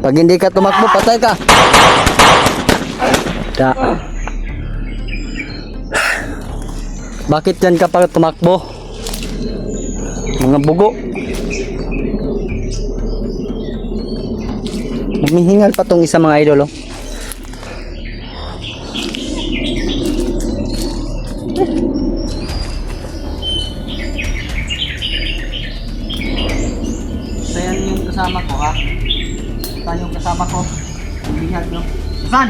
Pag hindi ka tumakbo, patay ka. Da. Bakit yan ka pa tumakbo? Mga bugo. Humihingal pa tong isa mga idol, oh. Ayan yung kasama ko, ha? Saan yung kasama ko? Bihag, no? Saan?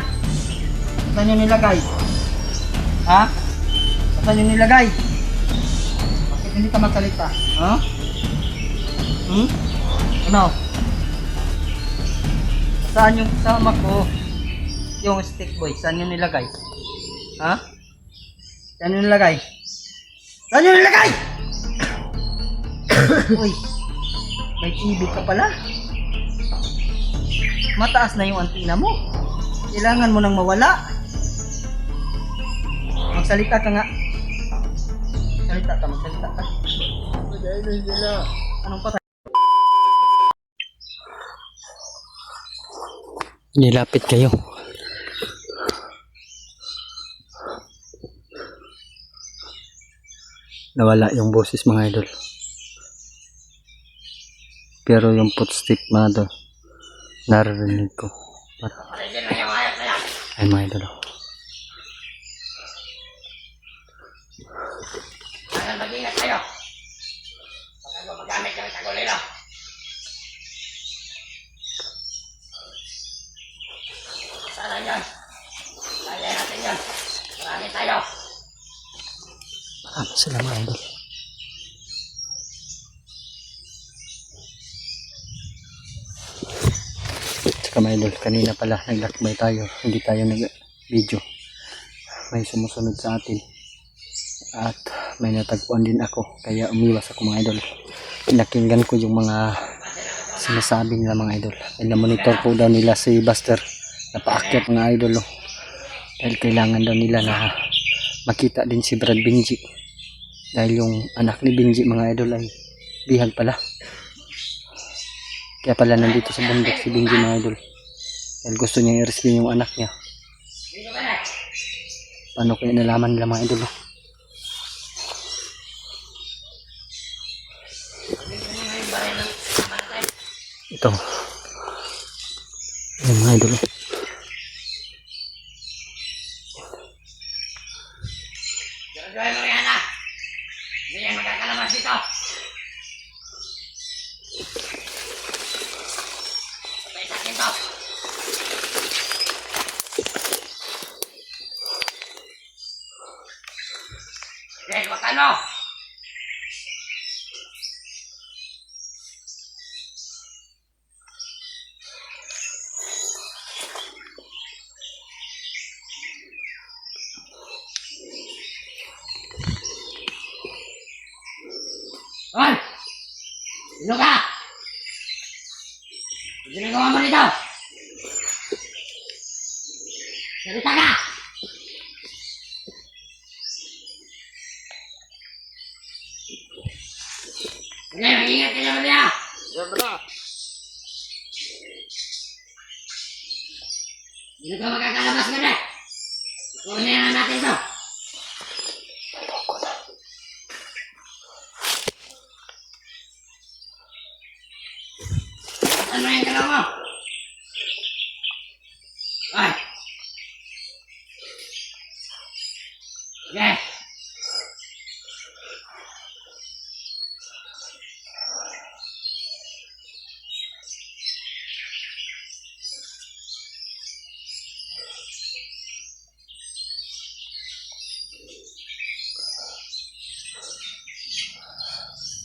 Saan yung nilagay? Ha? Saan yung nilagay? Bakit hindi ka magsalita? Ha? Ano? Saan yung kasama ko? Yung stick boy, saan yung nilagay? Ha? Saan yung nilagay? Saan yung nilagay? Uy, may TV ka pala. Mataas na yung antina mo. Kailangan mo nang mawala. Magsalita ka nga. Magsalita ka. Anong patay? Nilapit kayo. Nawala yung boses mga idol. Pero yung footstep mga idol, naririnig ko. Ay mga idol. Mag-ingat kayo. Pag magamit kami sa gulilo. Sana yan. Kaya natin yan. Marami tayo. Marami sila mga idol. Tsaka mga idol, kanina pala naglakbay tayo. Hindi tayo nag-video. May sumusunod sa atin. At may natagpuan din ako. Kaya umiwas ako mga idol. Pinakinggan ko yung mga sinasabi nila mga idol. Ay na-monitor po daw nila si Buster. Napaakyat mga idol. Oh. Dahil kailangan daw nila na makita din si Brad Benji. Dahil yung anak ni Benji mga idol ay bihag pala. Kaya pala nandito sa bundok si Benji mga idol. Dahil gusto niya i-rescue yung anak niya. Paano kaya nalaman nila mga idol? Oh? Ito. Ayan mga idol. Gawin mo yan ah. Hindi yan magkakalamas dito. Patay sa akin to. Dahil wakano. Hoy! Sino ka? Ano ginagawa mo dito? Salita ka! Sige, mag-ingat ka naman niya! Sino ka magkakalabas ka na? Kunin na natin ito! Ano yung galaw mo? Ay! Sige!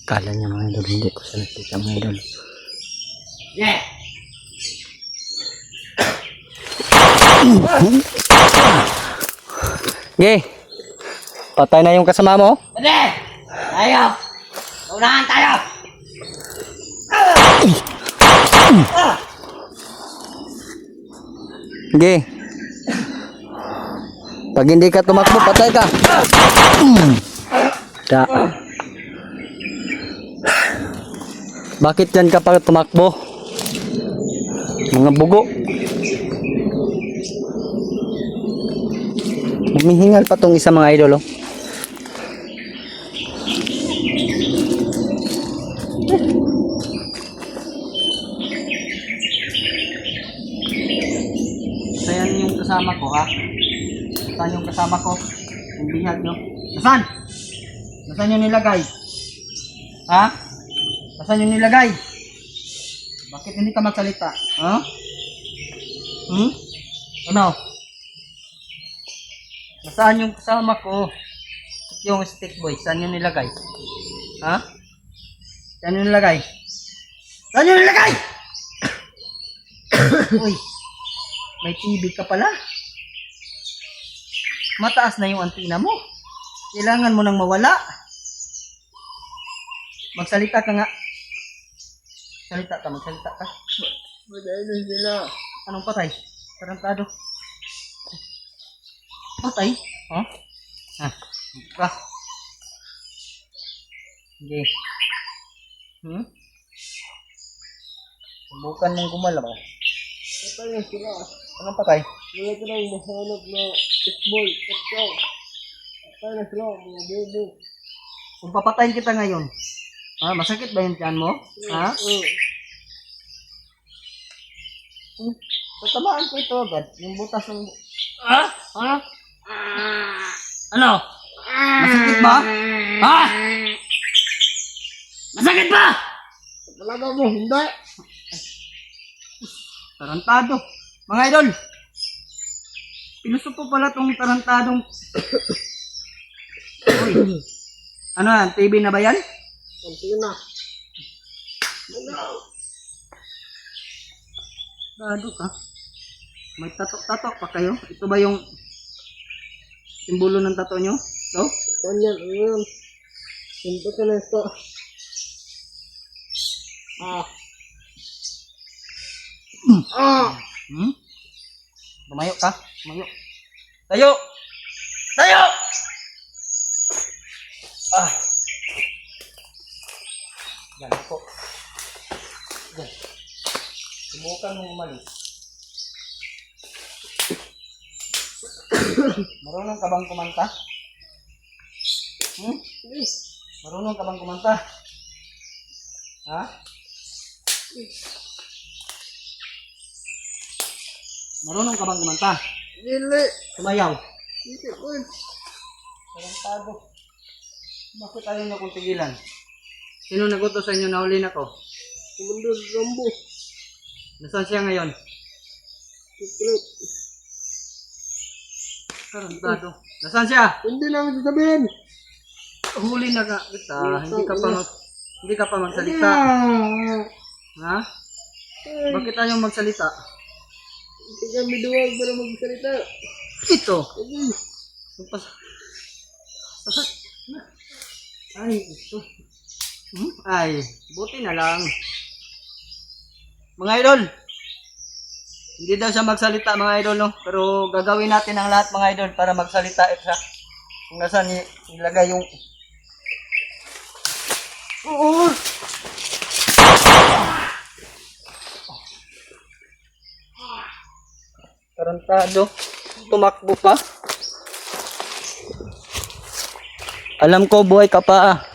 Kala niya mga idol, hindi ko siya nakita mga idol. Sige! Ge, patay na yung kasama mo? Pwede! Tayo! Unahan tayo! Ge, pag hindi ka tumakbo, patay ka. Da. Bakit yan ka pa tumakbo? Mga bugo. Humihingal pa tong isa mga idol, oh. Ayan yung kasama ko, ha? Saan yung kasama ko? Yung bihag nyo. Nasaan? Nasaan yung nilagay? Ha? Nasaan yung nilagay? Bakit hindi ka magsalita? Ha? Ano? Nasaan yung kasama ko? Yung stick boy, saan yung nilagay? Ha? Saan yung nilagay? Saan yung nilagay? Uy, may TV ka pala. Mataas na yung antina mo. Kailangan mo nang mawala. Magsalita ka nga. Magsalita ka. Patay na sila. Anong patay? Tarantado. Patay? Ha? Ka. Sige. Subukan mong gumalaw. Patay na sila. Anong patay? Wala ko lang mahanap na fishball. Patay na sila, mga bobo. Kung papatayin kita ngayon, masakit ba yung tiyan mo? Ha? Tatamaan ko ito agad. Yung butas ng... Ano? Masakit ba? Ha? Masakit ba? Talaga mo, hindi. Tarantado. Mga idol, pinuso po pala tong tarantadong... Uy, ano yan? TV na ba yan? Kunti na. Tarantado ka. May tatok-tatok pa kayo. Ito ba yung simbolo ng tato nyo? Ito? Kanyan, ayun. Punta ka na ito. Tumayo ka. Tumayo. Tayo! Tayo! Yan ako. Yan. Subukan mong umalis. Marunong ka bang kumanta? Marunong ka bang kumanta? Ha? Marunong ka bang kumanta? Dili. Sumayaw. Dili ko. Tarantado. Bakit ayaw niyo kong tigilan? Sino nagutos sa inyo na huli na ko? Kumandor Rambo. Nasaan siya ngayon? Secret. Tarantado. Nasaan siya? Hindi namin sasabihin. Huli na ka kita. Hindi ka pa magsalita. Ha? Bakit ayaw magsalita? Hindi kami duwag para magsalita. Ito. Ay, ito. Ay, buti na lang. Mga idol, hindi daw siya magsalita mga idol, no? Pero gagawin natin ang lahat mga idol para magsalita siya. Kung nasaan nilagay yung... Oo! Tarantado. Tumakbo pa. Alam ko buhay ka pa.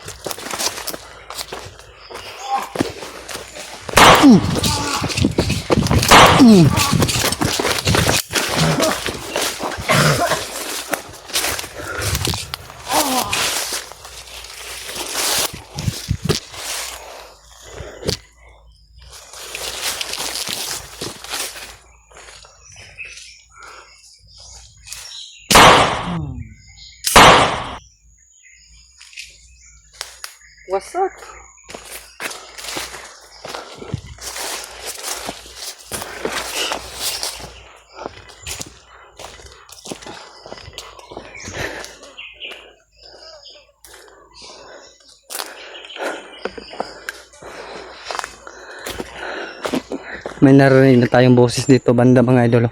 What's up? May narinig na tayong boses dito banda mga idol.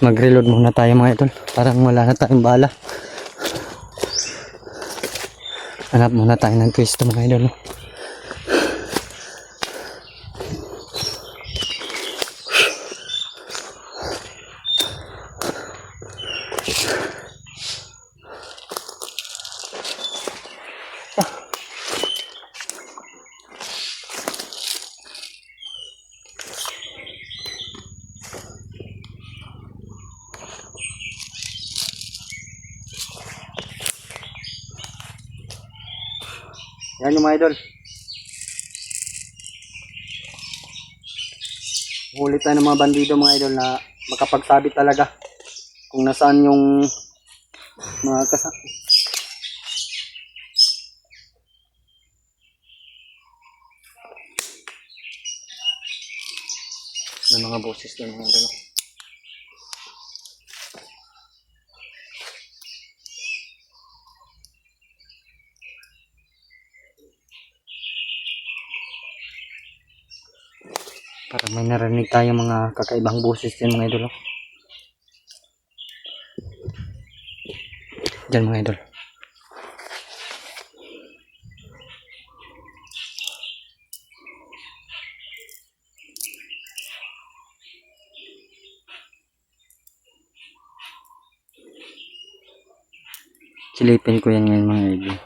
Mag-reload muna tayo mga idol. Parang wala na tayong bala. Hanap muna tayo ng pwesto mga idol. Yan yung mga idol. Huli tayo ng mga bandido mga idol na makapagsabi talaga kung nasaan yung mga ng mga boses doon mga idol. Parang may narinig tayo mga kakaibang boses dyan mga idol. Dyan mga idol. Silipin ko yan ngayon mga idol.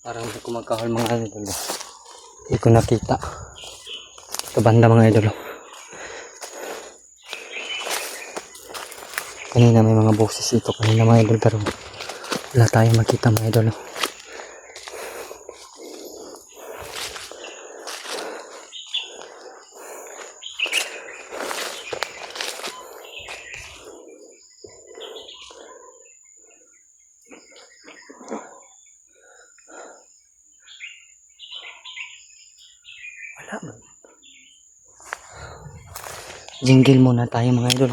Parang hindi ko magkahol mga idol. Hindi ko nakita. Ito banda mga idol. Kanina may mga boses ito. Kanina mga idol pero wala tayong makita mga idol. Wala man. Jingle muna tayo mga idol.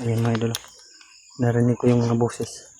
Ayan mga idol. Narinig ko yung mga boses.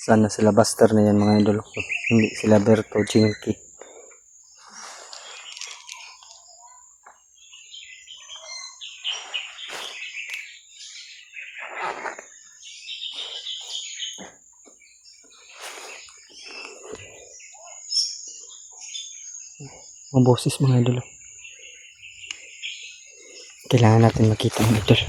Sana sila Buster na yan mga idol. Hindi sila Berto, Chinky. Mga boses mga idol. Kailangan natin makita mga idol.